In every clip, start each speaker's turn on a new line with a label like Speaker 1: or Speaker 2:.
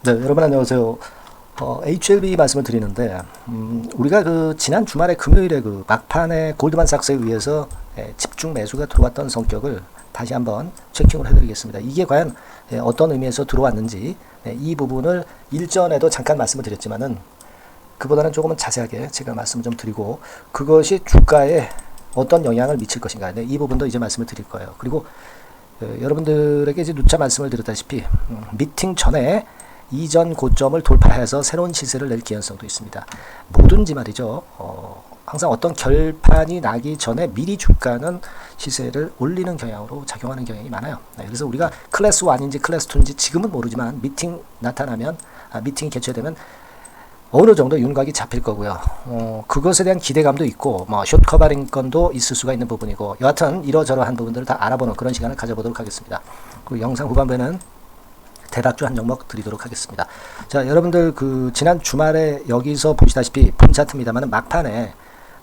Speaker 1: 네, 여러분 안녕하세요. HLB 말씀을 드리는데, 우리가 지난 주말에 금요일에 막판에 골드만삭스에 의해서 집중 매수가 들어왔던 성격을 다시 한번 체킹을 해드리겠습니다. 이게 과연 어떤 의미에서 들어왔는지, 이 부분을 일전에도 잠깐 말씀을 드렸지만은, 그보다는 조금은 자세하게 제가 말씀을 좀 드리고, 그것이 주가에 어떤 영향을 미칠 것인가, 이 부분도 이제 말씀을 드릴 거예요. 그리고 여러분들에게 이제 누차 말씀을 드렸다시피, 미팅 전에 이전 고점을 돌파해서 새로운 시세를 낼 개연성도 있습니다. 뭐든지 말이죠. 항상 어떤 결판이 나기 전에 미리 주가는 시세를 올리는 경향으로 작용하는 경향이 많아요. 그래서 우리가 클래스 1인지 클래스 2인지 지금은 모르지만 미팅 나타나면, 미팅이 개최되면 어느 정도 윤곽이 잡힐 거고요. 그것에 대한 기대감도 있고, 숏 커버링 건도 있을 수가 있는 부분이고, 여하튼 이러저러한 부분들을 다 알아보는 그런 시간을 가져보도록 하겠습니다. 그리고 영상 후반부에는 대략주 한 종목 드리도록 하겠습니다. 자, 여러분들 지난 주말에 여기서 보시다시피 본 차트입니다만 막판에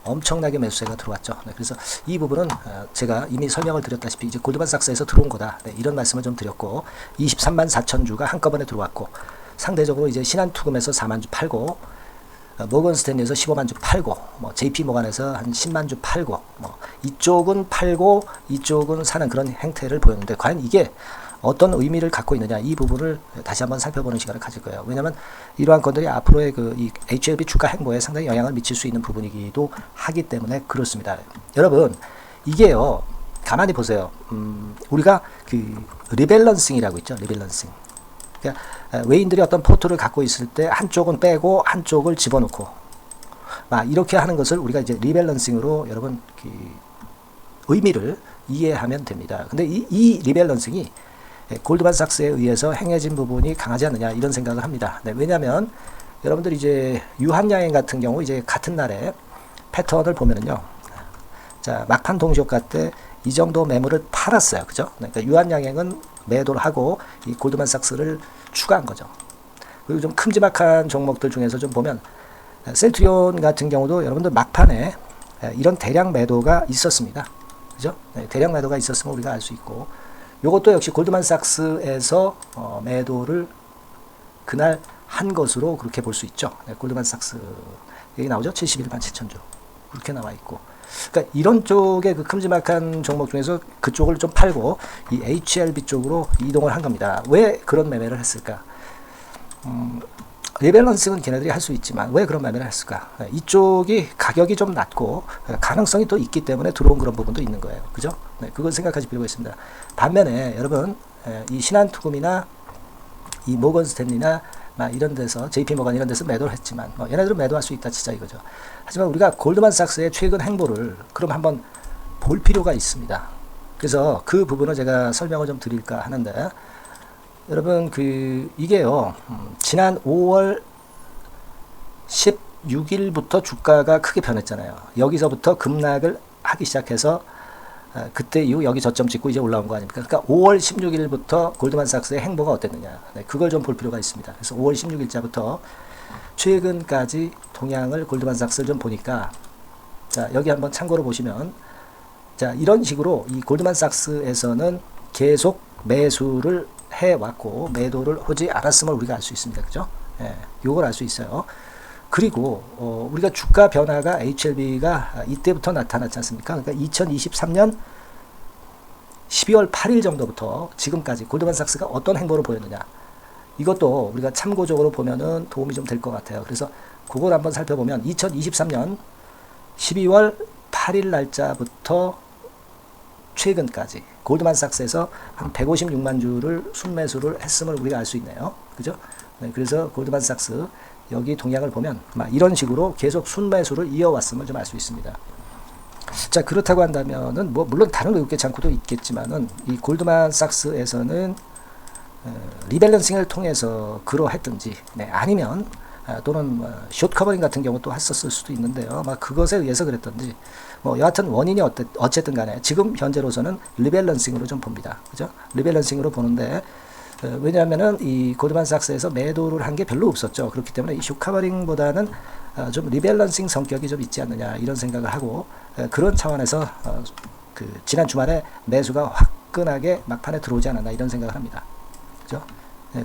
Speaker 1: 엄청나게 매수세가 들어왔죠. 그래서 이 부분은 제가 이미 설명을 드렸다시피 이제 골드만삭스에서 들어온 거다. 이런 말씀을 좀 드렸고, 23만 4천 주가 한꺼번에 들어왔고, 상대적으로 이제 신한투금에서 4만 주 팔고, 모건 스탠리에서 15만 주 팔고, JP 모간에서 한 10만 주 팔고, 이쪽은 팔고 이쪽은 사는 그런 행태를 보였는데, 과연 이게 어떤 의미를 갖고 있느냐, 이 부분을 다시 한번 살펴보는 시간을 가질 거예요. 왜냐하면 이러한 것들이 앞으로의 이 HLB 주가 행보에 상당히 영향을 미칠 수 있는 부분이기도 하기 때문에 그렇습니다. 여러분, 이게요, 가만히 보세요. 우리가 리밸런싱이라고 있죠. 리밸런싱. 그러니까 외인들이 어떤 포트를 갖고 있을 때 한쪽은 빼고 한쪽을 집어넣고 이렇게 하는 것을 우리가 이제 리밸런싱으로 여러분 의미를 이해하면 됩니다. 근데 이 리밸런싱이 골드만삭스에 의해서 행해진 부분이 강하지 않느냐, 이런 생각을 합니다. 왜냐하면 여러분들 이제 유한양행 같은 경우 이제 같은 날에 패턴을 보면은요, 자, 막판 동시효과 때 이 정도 매물을 팔았어요. 그죠? 그러니까 유한양행은 매도를 하고 이 골드만삭스를 추가한 거죠. 그리고 좀 큼지막한 종목들 중에서 좀 보면 셀트리온 같은 경우도 여러분들 막판에 이런 대량 매도가 있었습니다. 그죠? 대량 매도가 있었으면 우리가 알 수 있고, 이것도 역시 골드만삭스에서 매도를 그날 한 것으로 그렇게 볼 수 있죠. 골드만삭스 여기 나오죠. 71만 7천 주 그렇게 나와 있고, 그러니까 이런 쪽의 큼지막한 종목 중에서 그쪽을 좀 팔고 이 HLB 쪽으로 이동을 한 겁니다. 왜 그런 매매를 했을까? 리밸런싱은 걔네들이 할 수 있지만 왜 그런 매매를 했을까? 이쪽이 가격이 좀 낮고 가능성이 또 있기 때문에 들어온 그런 부분도 있는 거예요. 그죠? 그걸 생각하실 필요가 있습니다. 반면에 여러분, 이 신한투금이나 이 모건 스탠리나 이런 데서 JP 모간 이런 데서 매도를 했지만 얘네들은 매도할 수 있다 진짜 이거죠. 하지만 우리가 골드만삭스의 최근 행보를 그럼 한번 볼 필요가 있습니다. 그래서 그 부분을 제가 설명을 좀 드릴까 하는데, 여러분 이게요, 지난 5월 16일부터 주가가 크게 변했잖아요. 여기서부터 급락을 하기 시작해서 그때 이후 여기 저점 찍고 이제 올라온 거 아닙니까? 그러니까 5월 16일부터 골드만삭스의 행보가 어땠느냐, 그걸 좀 볼 필요가 있습니다. 그래서 5월 16일자부터 최근까지 동향을 골드만삭스를 좀 보니까, 자, 여기 한번 참고로 보시면, 자, 이런 식으로 이 골드만삭스에서는 계속 매수를 해왔고 매도를 하지 않았음을 우리가 알 수 있습니다. 그죠? 요걸 알 수 있어요. 그리고 우리가 주가 변화가 HLB가 이때부터 나타났지 않습니까? 그러니까 2023년 12월 8일 정도부터 지금까지 골드만삭스가 어떤 행보를 보였느냐, 이것도 우리가 참고적으로 보면은 도움이 좀 될 것 같아요. 그래서 그걸 한번 살펴보면 2023년 12월 8일 날짜부터 최근까지 골드만삭스에서 한 156만 주를 순매수를 했음을 우리가 알 수 있네요. 그죠? 그래서 골드만삭스 여기 동향을 보면 이런 식으로 계속 순매수를 이어왔음을 좀 알 수 있습니다. 자, 그렇다고 한다면은 물론 다른 외국계 창구도 있겠지만은 이 골드만삭스에서는 리밸런싱을 통해서 그러했든지, 아니면 또는 숏 커버링 같은 경우 또 했었을 수도 있는데요. 그것에 의해서 그랬던지, 여하튼 원인이 어쨌든 간에 지금 현재로서는 리밸런싱으로 좀 봅니다. 그죠? 리밸런싱으로 보는데, 왜냐하면은 이 골드만삭스에서 매도를 한 게 별로 없었죠. 그렇기 때문에 이 숏 커버링보다는 좀 리밸런싱 성격이 좀 있지 않느냐, 이런 생각을 하고, 그런 차원에서 지난 주말에 매수가 화끈하게 막판에 들어오지 않았나, 이런 생각을 합니다. 그죠?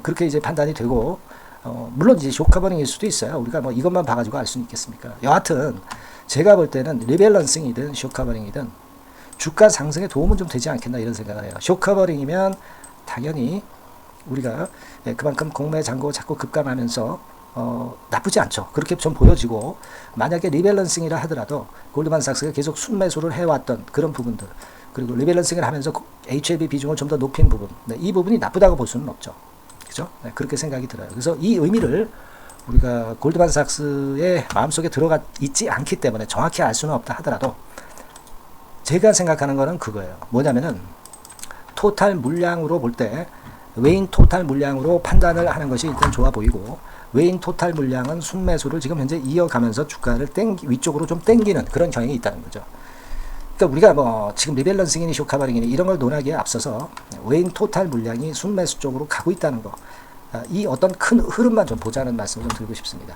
Speaker 1: 그렇게 이제 판단이 되고, 물론 이제 쇼커버링일 수도 있어요. 우리가 뭐 이것만 봐가지고 알 수는 있겠습니까? 여하튼 제가 볼 때는 리밸런싱이든 쇼커버링이든 주가 상승에 도움은 좀 되지 않겠나 이런 생각을 해요. 쇼커버링이면 당연히 우리가 그만큼 공매 잔고 자꾸 급감하면서 나쁘지 않죠. 그렇게 좀 보여지고, 만약에 리밸런싱이라 하더라도 골드만삭스가 계속 순매수를 해왔던 그런 부분들, 그리고 리밸런싱을 하면서 HLB 비중을 좀 더 높인 부분, 이 부분이 나쁘다고 볼 수는 없죠. 그죠? 그렇게 생각이 들어요. 그래서 이 의미를 우리가 골드만삭스의 마음속에 들어가 있지 않기 때문에 정확히 알 수는 없다 하더라도, 제가 생각하는 거는 그거예요. 뭐냐면은 토탈 물량으로 볼 때 외인 토탈 물량으로 판단을 하는 것이 일단 좋아 보이고, 외인 토탈 물량은 순매수를 지금 현재 이어가면서 주가를 위쪽으로 좀 땡기는 그런 경향이 있다는 거죠. 그러니까 우리가 뭐 지금 리밸런싱이니 쇼커버링이니 이런 걸 논하기에 앞서서 외인 토탈 물량이 순매수 쪽으로 가고 있다는 거, 이 어떤 큰 흐름만 좀 보자는 말씀을 좀 드리고 싶습니다.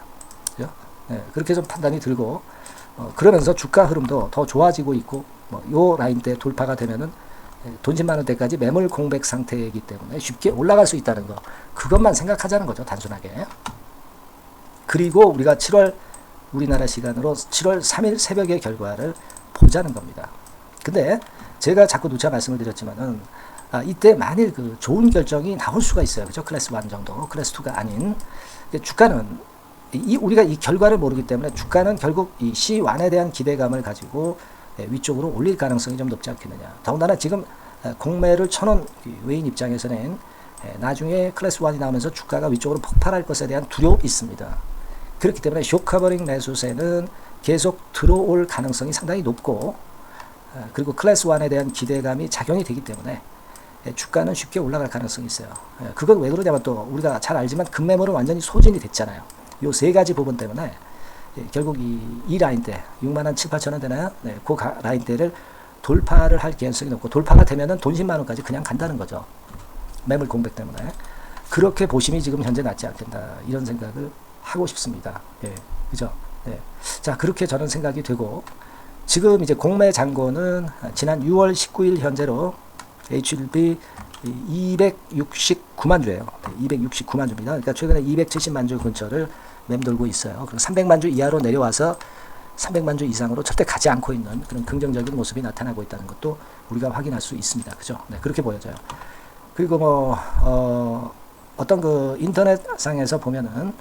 Speaker 1: 그죠? 그렇게 좀 판단이 들고, 그러면서 주가 흐름도 더 좋아지고 있고, 요 라인대 돌파가 되면은 돈 10만 원대까지 매물 공백 상태이기 때문에 쉽게 올라갈 수 있다는 거, 그것만 생각하자는 거죠, 단순하게. 그리고 우리가 7월 우리나라 시간으로 7월 3일 새벽의 결과를 보자는 겁니다. 근데 제가 자꾸 누차 말씀을 드렸지만은 이때 만일 그 좋은 결정이 나올 수가 있어요. 그죠? 클래스 1 정도, 클래스 2가 아닌. 주가는 우리가 이 결과를 모르기 때문에 주가는 결국 이 C1에 대한 기대감을 가지고 위쪽으로 올릴 가능성이 좀 높지 않겠느냐. 더군다나 지금 공매를 쳐놓은 외인 입장에서는 나중에 클래스 1이 나오면서 주가가 위쪽으로 폭발할 것에 대한 두려움이 있습니다. 그렇기 때문에 쇼커버링 매수세는 계속 들어올 가능성이 상당히 높고, 그리고 클래스 1에 대한 기대감이 작용이 되기 때문에 주가는 쉽게 올라갈 가능성이 있어요. 그건 왜 그러냐면, 또 우리가 잘 알지만 급매물은 완전히 소진이 됐잖아요. 요 세 가지 부분 때문에 결국 이 라인대 6만 한 7, 8천 원 되나요? 그 라인대를 돌파를 할 개연성이 높고, 돌파가 되면은 돈 10만 원까지 그냥 간다는 거죠. 매물 공백 때문에. 그렇게 보심이 지금 현재 낫지 않겠나 이런 생각을 하고 싶습니다. 그죠? 자, 그렇게 저는 생각이 되고, 지금 이제 공매 잔고는 지난 6월 19일 현재로 HLB 269만 주예요. 269만 주입니다. 그러니까 최근에 270만 주 근처를 맴돌고 있어요. 그리고 300만 주 이하로 내려와서 300만 주 이상으로 절대 가지 않고 있는 그런 긍정적인 모습이 나타나고 있다는 것도 우리가 확인할 수 있습니다. 그죠? 그렇게 보여져요. 그리고 어떤 그 인터넷상에서 보면은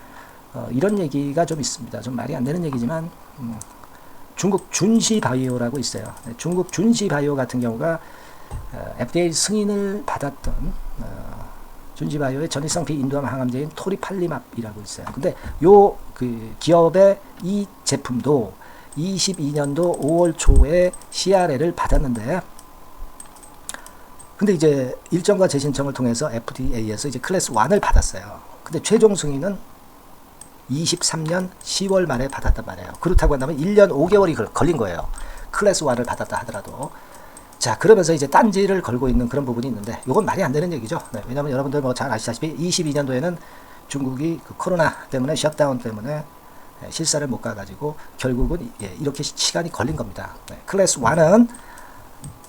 Speaker 1: 이런 얘기가 좀 있습니다. 좀 말이 안 되는 얘기지만, 중국 준시바이오라고 있어요. 중국 준시바이오 같은 경우가 FDA 승인을 받았던 준시바이오의 전이성 비인두암 항암제인 토리팔리맙이라고 있어요. 근데 요 그 기업의 이 제품도 22년도 5월 초에 CRL을 받았는데, 근데 이제 일정과 재신청을 통해서 FDA에서 이제 클래스 1을 받았어요. 근데 최종 승인은 23년 10월 말에 받았단 말이에요. 그렇다고 한다면 1년 5개월이 걸린 거예요. 클래스 1을 받았다 하더라도. 자, 그러면서 이제 딴지를 걸고 있는 그런 부분이 있는데, 이건 말이 안 되는 얘기죠. 왜냐하면 여러분들 뭐 잘 아시다시피 22년도에는 중국이 그 코로나 때문에 셔트다운 때문에 실사를 못 가가지고 결국은 이렇게 시간이 걸린 겁니다. 클래스 1은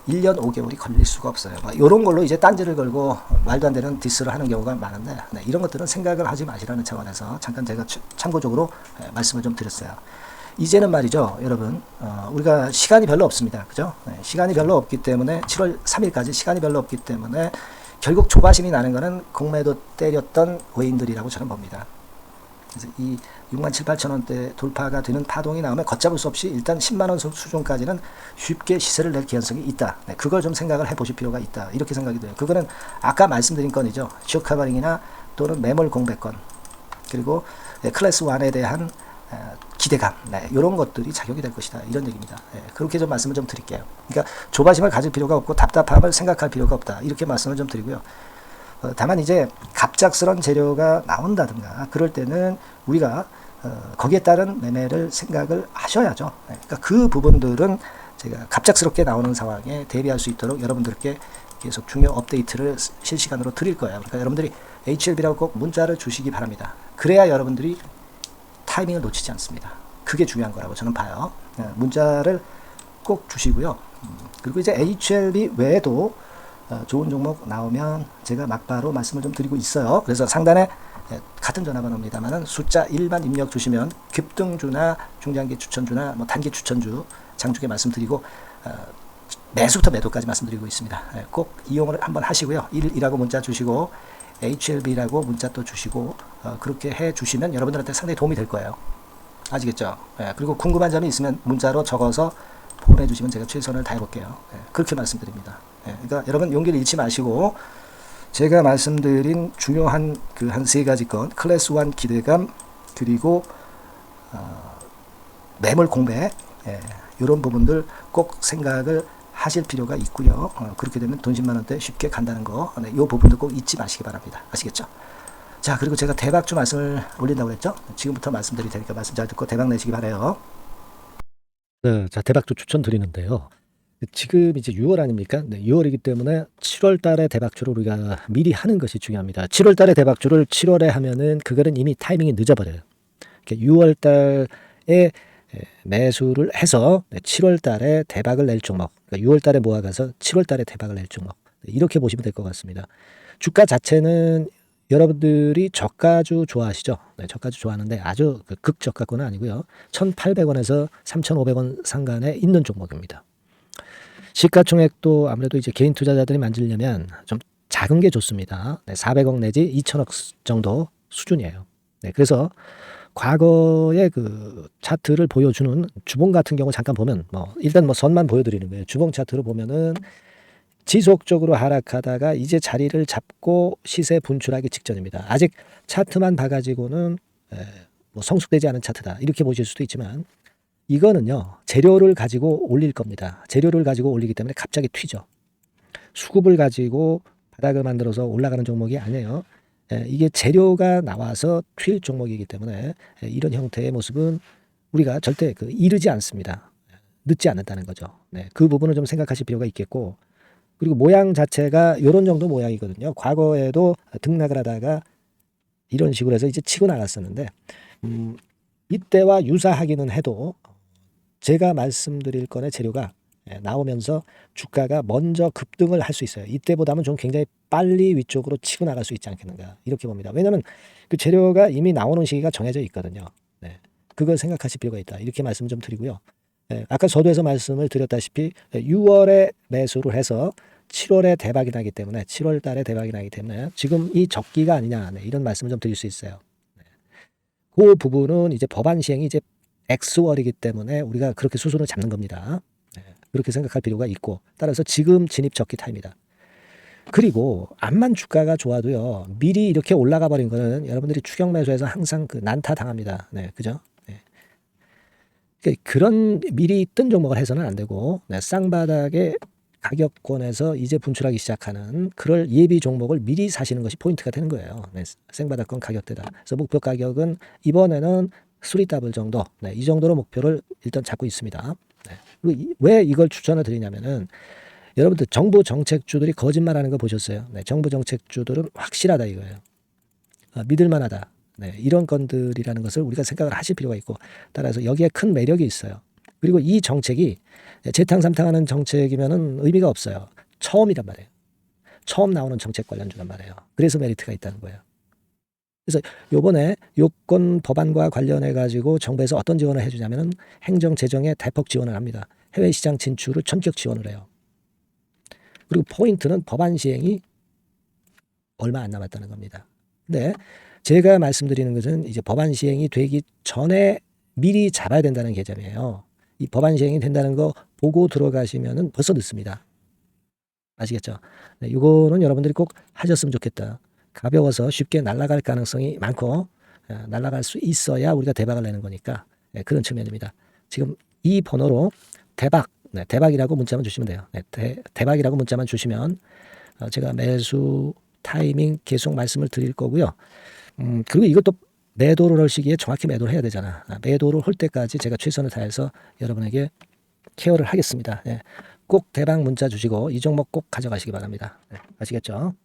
Speaker 1: 1년 5개월이 걸릴 수가 없어요. 이런 걸로 이제 딴지를 걸고 말도 안 되는 디스를 하는 경우가 많은데, 이런 것들은 생각을 하지 마시라는 차원에서 잠깐 제가 참고적으로 말씀을 좀 드렸어요. 이제는 말이죠, 여러분, 우리가 시간이 별로 없습니다. 그죠? 시간이 별로 없기 때문에 7월 3일까지 시간이 별로 없기 때문에 결국 조바심이 나는 거는 공매도 때렸던 외인들이라고 저는 봅니다. 그래서 이 6만 7, 8천 원대 돌파가 되는 파동이 나오면 걷잡을 수 없이 일단 10만 원 수준까지는 쉽게 시세를 낼 개연성이 있다. 그걸 좀 생각을 해보실 필요가 있다. 이렇게 생각이 돼요. 그거는 아까 말씀드린 건이죠. 쇼커버링이나 또는 매몰 공백권, 그리고 클래스 1에 대한 기대감, 이런 것들이 작용이 될 것이다. 이런 얘기입니다. 그렇게 좀 말씀을 좀 드릴게요. 그러니까 조바심을 가질 필요가 없고 답답함을 생각할 필요가 없다. 이렇게 말씀을 좀 드리고요. 다만 이제 갑작스런 재료가 나온다든가 그럴 때는 우리가 거기에 따른 매매를 생각을 하셔야죠. 그러니까 그 부분들은 제가 갑작스럽게 나오는 상황에 대비할 수 있도록 여러분들께 계속 중요 업데이트를 실시간으로 드릴 거예요. 그러니까 여러분들이 HLB라고 꼭 문자를 주시기 바랍니다. 그래야 여러분들이 타이밍을 놓치지 않습니다. 그게 중요한 거라고 저는 봐요. 문자를 꼭 주시고요. 그리고 이제 HLB 외에도 좋은 종목 나오면 제가 막바로 말씀을 좀 드리고 있어요. 그래서 상단에 같은 전화번호입니다만은 숫자 1만 입력 주시면 급등주나 중장기 추천주나 뭐 단기 추천주 장중에 말씀드리고 매수부터 매도까지 말씀드리고 있습니다. 꼭 이용을 한번 하시고요. 1이라고 문자 주시고 HLB라고 문자 또 주시고 그렇게 해 주시면 여러분들한테 상당히 도움이 될 거예요. 아시겠죠? 그리고 궁금한 점이 있으면 문자로 적어서 보내주시면 제가 최선을 다해볼게요. 그렇게 말씀드립니다. 그러니까 여러분 용기를 잃지 마시고 제가 말씀드린 중요한 그 한 세 가지 건 클래스 1 기대감 그리고 매물 공배 이런 부분들 꼭 생각을 하실 필요가 있고요. 그렇게 되면 돈 10만 원대 쉽게 간다는 거, 이 부분도 꼭 잊지 마시기 바랍니다. 아시겠죠? 자, 그리고 제가 대박주 말씀을 올린다고 했죠? 지금부터 말씀드릴 테니까 말씀 잘 듣고 대박 내시기 바라요. 네, 자, 대박주 추천드리는데요. 지금 이제 6월 아닙니까? 네, 6월이기 때문에 7월 달에 대박주를 우리가 미리 하는 것이 중요합니다. 7월 달에 대박주를 7월에 하면은 그거는 이미 타이밍이 늦어버려요. 6월 달에 매수를 해서 7월 달에 대박을 낼 종목, 그러니까 6월 달에 모아가서 7월 달에 대박을 낼 종목, 이렇게 보시면 될 것 같습니다. 주가 자체는 여러분들이 저가주 좋아하시죠? 네, 저가주 좋아하는데 아주 극저가권은 아니고요. 1,800원에서 3,500원 상간에 있는 종목입니다. 시가총액도 아무래도 이제 개인 투자자들이 만지려면 좀 작은 게 좋습니다. 네, 400억 내지 2천억 정도 수준이에요. 네, 그래서 과거의 그 차트를 보여주는 주봉 같은 경우 잠깐 보면 일단 선만 보여드리는 거예요. 주봉 차트로 보면은 지속적으로 하락하다가 이제 자리를 잡고 시세 분출하기 직전입니다. 아직 차트만 봐가지고는 성숙되지 않은 차트다 이렇게 보실 수도 있지만 이거는요 재료를 가지고 올릴 겁니다. 재료를 가지고 올리기 때문에 갑자기 튀죠. 수급을 가지고 바닥을 만들어서 올라가는 종목이 아니에요. 이게 재료가 나와서 튈 종목이기 때문에 이런 형태의 모습은 우리가 절대 이르지 않습니다. 늦지 않는다는 거죠. 네, 그 부분을 좀 생각하실 필요가 있겠고, 그리고 모양 자체가 이런 정도 모양이거든요. 과거에도 등락을 하다가 이런 식으로 해서 이제 치고 나갔었는데 이때와 유사하기는 해도 제가 말씀드릴 건의 재료가 나오면서 주가가 먼저 급등을 할 수 있어요. 이때보다는 좀 굉장히 빨리 위쪽으로 치고 나갈 수 있지 않겠는가 이렇게 봅니다. 왜냐하면 그 재료가 이미 나오는 시기가 정해져 있거든요. 네, 그걸 생각하실 필요가 있다 이렇게 말씀 좀 드리고요. 아까 서두에서 말씀을 드렸다시피 6월에 매수를 해서 7월에 대박이 나기 때문에 7월 달에 대박이 나기 때문에 지금 이 적기가 아니냐 이런 말씀을 좀 드릴 수 있어요. 그 부분은 이제 법안 시행이 이제 X월이기 때문에 우리가 그렇게 수순을 잡는 겁니다. 그렇게 생각할 필요가 있고, 따라서 지금 진입 적기 타입니다. 그리고 암만 주가가 좋아도요 미리 이렇게 올라가 버린 거는 여러분들이 추격 매수해서 항상 난타 당합니다. 네, 그죠? 그런 미리 뜬 종목을 해서는 안 되고 쌍바닥의 가격권에서 이제 분출하기 시작하는 그럴 예비 종목을 미리 사시는 것이 포인트가 되는 거예요. 생바닥권 가격대다. 그래서 목표 가격은 이번에는 3더블 정도, 이 정도로 목표를 일단 잡고 있습니다. 그리고 왜 이걸 추천을 드리냐면은 여러분들 정부 정책주들이 거짓말하는 거 보셨어요? 정부 정책주들은 확실하다 이거예요. 믿을만하다. 이런 건들이라는 것을 우리가 생각을 하실 필요가 있고, 따라서 여기에 큰 매력이 있어요. 그리고 이 정책이 재탕삼탕하는 정책이면은 의미가 없어요. 처음이란 말이에요. 처음 나오는 정책 관련주란 말이에요. 그래서 메리트가 있다는 거예요. 그래서 요번에 요건 법안과 관련해 가지고 정부에서 어떤 지원을 해주냐면은 행정 재정에 대폭 지원을 합니다. 해외 시장 진출을 전격 지원을 해요. 그리고 포인트는 법안 시행이 얼마 안 남았다는 겁니다. 근데 제가 말씀드리는 것은 이제 법안 시행이 되기 전에 미리 잡아야 된다는 개념이에요. 이 법안 시행이 된다는 거 보고 들어가시면은 벌써 늦습니다. 아시겠죠? 이거는 여러분들이 꼭 하셨으면 좋겠다. 가벼워서 쉽게 날아갈 가능성이 많고 날아갈 수 있어야 우리가 대박을 내는 거니까 그런 측면입니다. 지금 이 번호로 대박, 대박이라고 문자만 주시면 돼요. 대박이라고 문자만 주시면 제가 매수 타이밍 계속 말씀을 드릴 거고요. 그리고 이것도 매도를 할 시기에 정확히 매도를 해야 되잖아. 매도를 할 때까지 제가 최선을 다해서 여러분에게 케어를 하겠습니다. 꼭 대박 문자 주시고 이 종목 꼭 가져가시기 바랍니다. 아시겠죠?